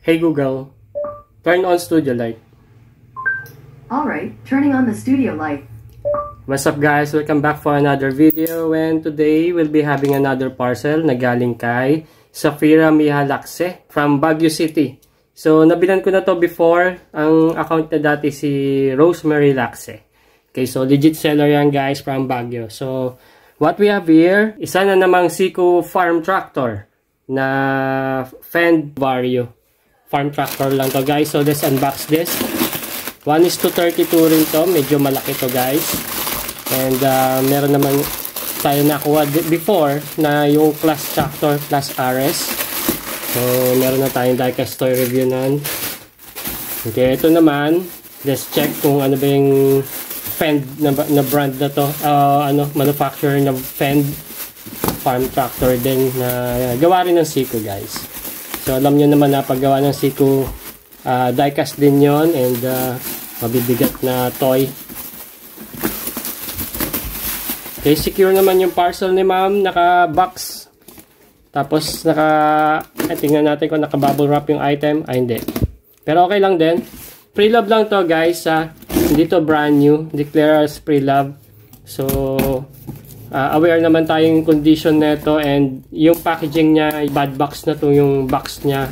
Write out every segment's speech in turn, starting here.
Hey Google, turn on studio light. Alright, turning on the studio light. What's up guys? Welcome back for another video, and today we'll be having another parcel na galing kay Safira Mihalakse from Baguio City. So nabilan ko na to before. Ang account na dati si Rosemary Lakse. Okay, so legit seller yan guys from Baguio. So what we have here, isa na namang Siko farm tractor na Fend Vario. Farm tractor lang to guys. So let's unbox this. 1:32 rin to. Medyo malaki to guys. And meron naman tayo nakuha before na yung class tractor plus RS. So meron na tayong diecast toy review nan. Okay, ito naman. Let's check kung ano ba yung Fend na brand na to. Manufacturer ng Fend farm tractor din na gawa rin ng Siko guys. So alam nyo naman na paggawa ng Siko diecast din yon, and mabibigat na toy. Okay, secure naman yung parcel ni ma'am, naka-box. Tapos tingnan natin kung naka-bubble wrap yung item. Ay hindi. Pero okay lang din. Pre-love lang to guys. Hindi to brand new. Declare as pre-love. So aware naman tayong condition nito, and yung packaging niya, bad box na to yung box niya,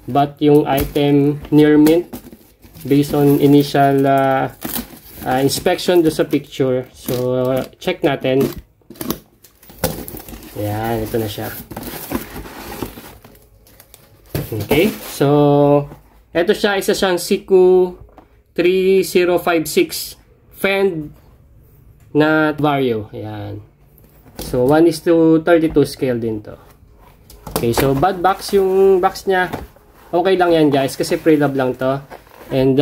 but yung item near mint based on initial inspection do sa picture. So check natin. Yan, ito na siya. Okay, so ito siya, isa siyang Siko 3056 Fend na Vario. Yan. So 1:32 scale din to. Okay, so bad box yung box niya. Okay lang yan guys kasi pre-love lang to. And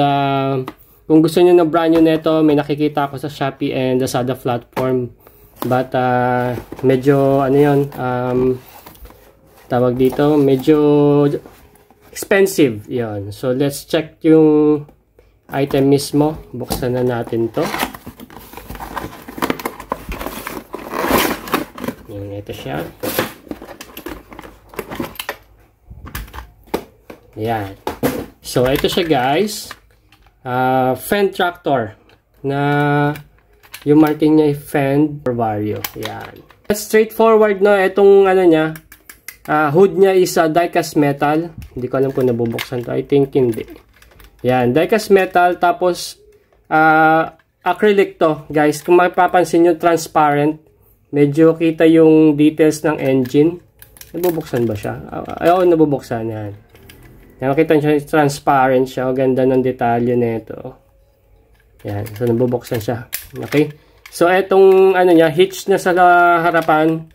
kung gusto niyo ng brand new nito, may nakikita ako sa Shopee and Lazada platform. But medyo ano yun, tawag dito, medyo expensive yon. So let's check yung item mismo. Buksan na natin to. Ito siya. Yan. So ito siya guys. Fend tractor na yung marking niya ay Fend Vario. Yan. Straightforward no. Itong ano niya, hood niya is diecast metal. Hindi ko alam kung nabubuksan to. I think hindi. Yan, diecast metal, tapos acrylic to guys. Kung mapapansin nyo, transparent. Medyo kita yung details ng engine. Nabubuksan ba siya? Oo, nabubuksan yan. Nakita nyo, transparent siya. O, ganda ng detalye nito. Yan. So, nabubuksan siya. Okay. So, etong ano niya, hitch na sa harapan.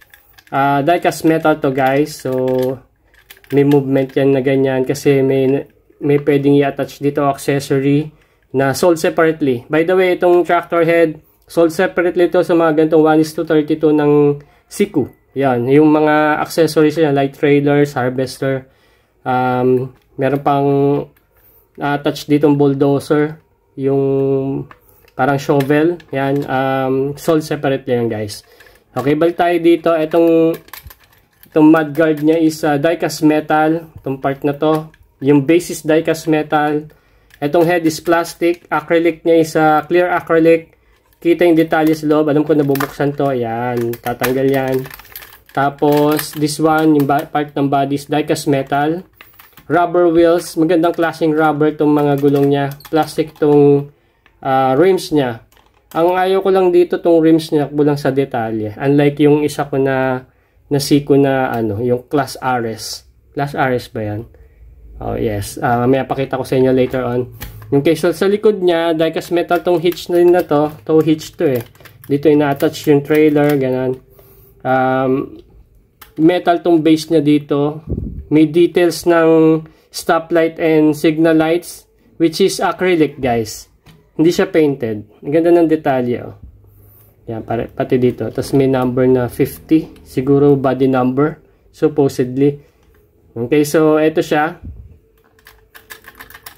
Diecast metal to guys. So, may movement yan na ganyan. Kasi may pwedeng i-attach dito accessory na sold separately. By the way, itong tractor head, sold separately to sa mga ganitong 1:32 ng Siko. Yan, yung mga accessories niya like trailers, harvester. Meron pang attach ditong bulldozer, yung parang shovel. Yan, sold separately yan guys. Okay, balik tayo dito. Itong mudguard niya is diecast metal. Itong part na to, yung base is diecast metal. Itong head is plastic. Acrylic niya is clear acrylic. Kita yung detalye sa loob. Alam ko nabubuksan to. Ayan. Tatanggal yan. Tapos, this one, yung part ng body is diecast metal. Rubber wheels. Magandang klaseng rubber itong mga gulong niya. Plastic itong rims niya. Ang ayaw ko lang dito itong rims niya, kulang sa detalye. Unlike yung isa ko na Siko na yung class RS. Class RS ba yan? Oh, yes. May pakita ko sa inyo later on. Yung case sa likod niya, diecast metal tong hitch na rin na to. To hitch to eh. Dito ina-attach yung trailer, ganun. Metal tong base niya dito. May details ng stoplight and signal lights, which is acrylic guys. Hindi siya painted. Ang ganda ng detalye oh. Yan, pati dito. Tapos may number na 50. Siguro body number. Supposedly. Okay, so ito siya.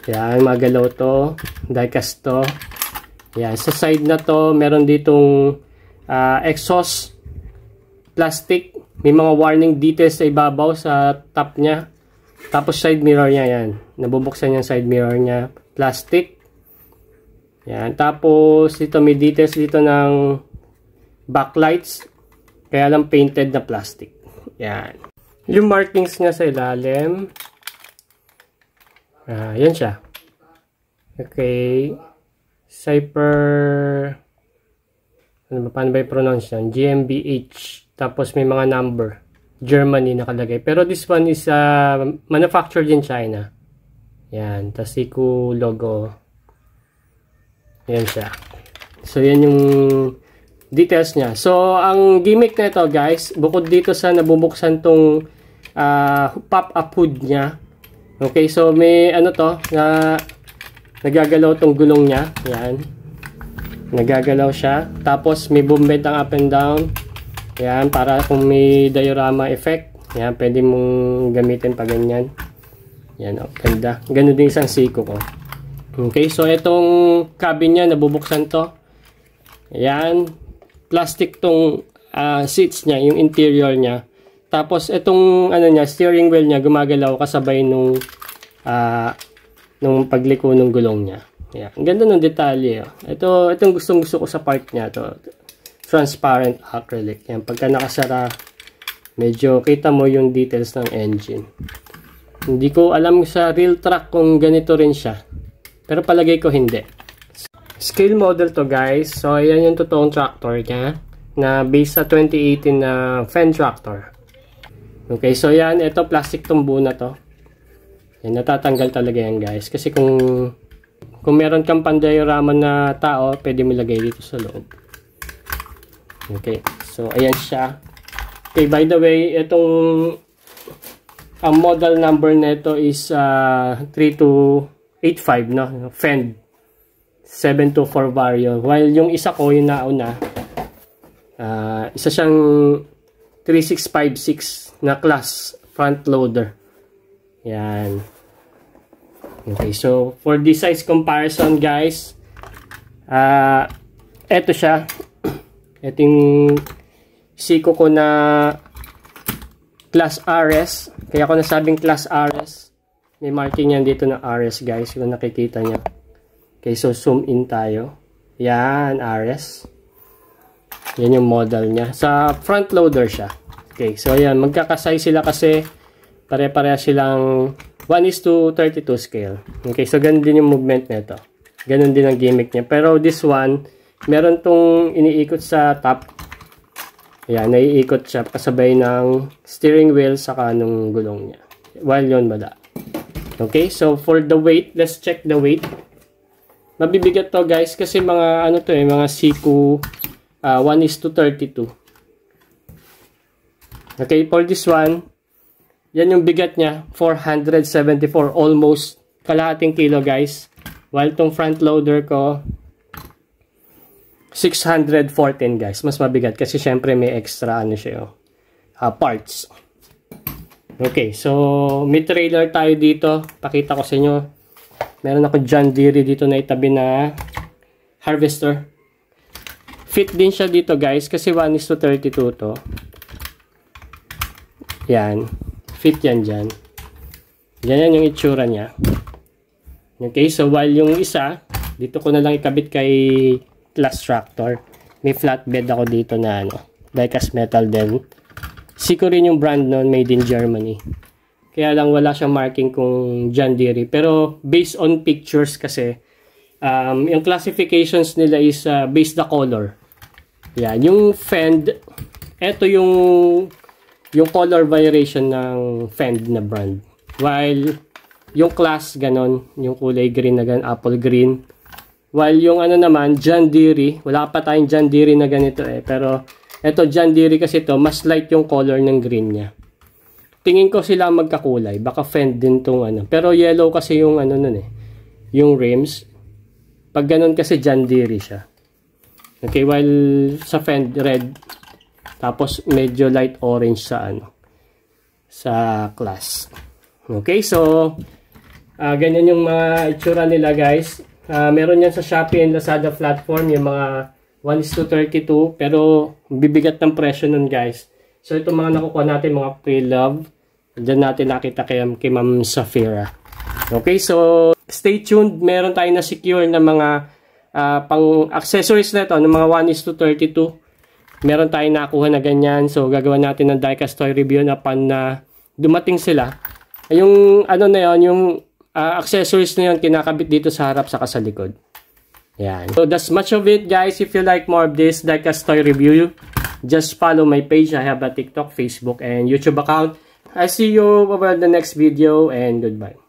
Yan, magalaw to. Diecast to. Yan, sa side na to, meron ditong exhaust plastic. May mga warning details sa ibabaw sa top niya. Tapos side mirror niya yan. Nabubuksan yung side mirror niya. Plastic. Yan. Tapos, dito may details dito ng backlights. Kaya lang painted na plastic. Yan. Yung markings niya sa ilalim. Yan siya. Okay. Cyper. Paano ba i-pronounce yan? GmbH. Tapos may mga number. Germany nakalagay. Pero this one is manufactured in China. Yan. Tapos Seiko logo. Yan siya. So, yan yung details niya. So, ang gimmick na ito, guys, bukod dito sa nabubuksan tong pop-up hood niya. Okay, so may ano to, na nagagalaw tong gulong niya. Yan. Nagagalaw siya. Tapos, may boom vent ang up and down. Yan, para kung may diorama effect. Yan, pwede mong gamitin pa ganyan. Yan, oh, ganda. Ganun din isang Seiko ko. Okay, so itong cabin niya, nabubuksan to. Yan, plastic tong seats niya, yung interior niya. Tapos itong ano niya, steering wheel niya, gumagalaw kasabay nung pagliko ng gulong niya. Yan, ang ganda ng detalye. Oh. Itong gustong-gusto ko sa part niya to. Transparent acrylic. Yan, pagka nakasara, medyo kita mo yung details ng engine. Hindi ko alam sa real truck kung ganito rin siya. Pero palagay ko hindi. Scale model to, guys. So, ayan yung totoong tractor niya. Na based sa 2018 na Fendt tractor. Okay, so yan. Ito, plastic tumbo na to. Yan, natatanggal talaga yan, guys. Kasi kung meron kang pandiorama na tao, pwede mo lagay dito sa loob. Okay, so ayan siya. Okay, by the way, itong ang model number nito is 3285, no? Fendt 724 Vario. While yung isa ko, yung nauna, isa siyang 3656 na class front loader. Yan. Okay, so for this size comparison, guys, eto siya. Ito yung Seiko ko na Class RS. Kaya ako nasabing Class RS. May marking yan dito ng RS, guys. Kung nakikita nyo. Okay, so zoom in tayo. Yan, RS. Yan yung model niya. Sa front loader siya. Okay, so yan. Magkakasay sila kasi pare-pareha silang 1:32 scale. Okay, so ganun din yung movement nito. Ganun din ang gimmick niya. Pero this one, meron tong iniikot sa top. Ayan, naiikot siya kasabay ng steering wheel saka nung gulong niya. While yun, wala. Okay, so for the weight, let's check the weight. Mabibigat to, guys, kasi mga ano to mga Seiko 1:32. Okay, for this one, yan yung bigat niya, 474, almost kalahating kilo, guys. While tong front loader ko, 614, guys. Mas mabigat kasi syempre may extra ano siya, parts. Okay, so may trailer tayo dito. Pakita ko sa inyo. Meron ako John Deere dito na itabi na harvester. Fit din siya dito, guys, kasi 1:32 to. Yan. Fit yan dyan. Yan yung itsura niya. Okay, so while yung isa, dito ko na lang ikabit kay Class Tractor. May flatbed ako dito na die-cast metal din. Seiko rin yung brand nun, made in Germany. Kaya lang wala siyang marking kung John Deere. Pero based on pictures kasi, yung classifications nila is based the color. Yan, yung Fendt, eto yung color variation ng Fendt na brand. While yung Class, ganon, yung kulay green na ganon, apple green. While yung ano naman, John Deere, wala pa tayong John Deere na ganito pero eto John Deere kasi to mas light yung color ng green niya. Tingin ko sila magkakulay, baka Fendt din tong pero yellow kasi yung nun yung rims. Pag ganun kasi John Deere siya. Okay, while sa Fendt red, tapos medyo light orange sa sa Class. Okay, so ganyan yung mga itsura nila, guys. Meron yan sa Shopee and Lazada platform, yung mga 1:32, pero bibigat ng presyo nun, guys. So, itong mga nakukuha natin, mga pre-love, dyan natin nakita kay Ma'am Safira. Okay, so stay tuned. Meron tayo na secure na mga pang accessories na ito, ng mga 1:32. Meron tayong nakuha na ganyan. So, gagawa natin ng diecast toy review na pan na dumating sila. Yung ano na yun, yung accessories na yun, kinakabit dito sa harap saka sa likod. Yan. So, that's much of it, guys. If you like more of this diecast toy review, just follow my page. I have a TikTok, Facebook, and YouTube account. I'll see you over the next video, and goodbye.